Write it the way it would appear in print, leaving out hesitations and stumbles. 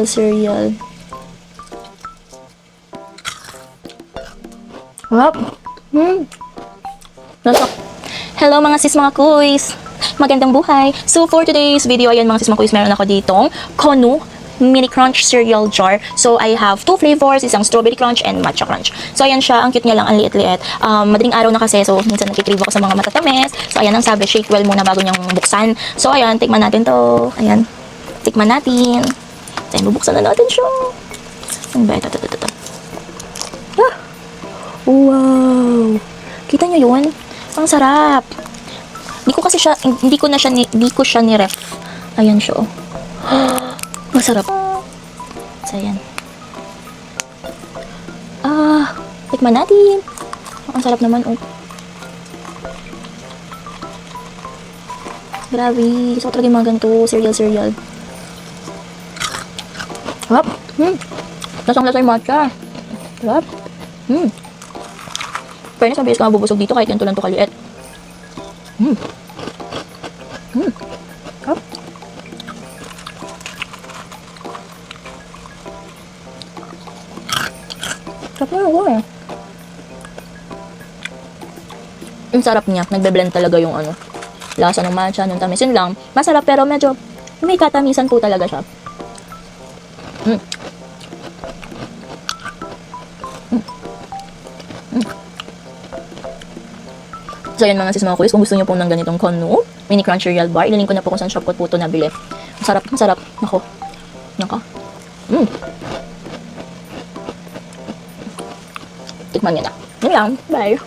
cereal. Wap. Hello mga sis, mga kuys. Magandang buhay. So for today's video, ayan mga sis, mga kuys, meron ako ditong Konu Mini Crunch cereal jar. So I have two flavors, isang strawberry crunch and matcha crunch. So ayan siya, ang cute niya lang, ang liit-liit. Madaling araw na kasi, so minsan nagkikrave ako sa mga matatamis. So ayan ang sabi, shake well muna bago niyang buksan. So ayan, tikman natin to. Ayan, tikman natin. Ayan, bubuksan na natin siya. Ano ba? Ito. Ah! Wow! Kita niyo yun? Ang sarap. Hindi ko siya ni-ref. Ayan siya, oh. Masarap. So, ayan. Tikman natin. Ang sarap naman, oh. Grabe. Gusto ko talaga yung mga ganito. Cereal. Sarap. Lasang-lasa yung matcha. Sarap. Fairness, mabilis ka mabubusog dito kahit ganito lang to kaliit. Sarap. Sarap na ako eh. Ang sarap niya. Nagbe-blend talaga yung lasa ng matcha, ng tamisin lang. Masarap pero medyo may katamisan po talaga siya. So yan mga sis, mga kuys, kung gusto niyo po ng ganitong Konu Mini Crunch cereal bar, ililink ko na po kung saan shop ko po ito nabili. Masarap. Nako. Tikman niyo na. Yun lang. Bye.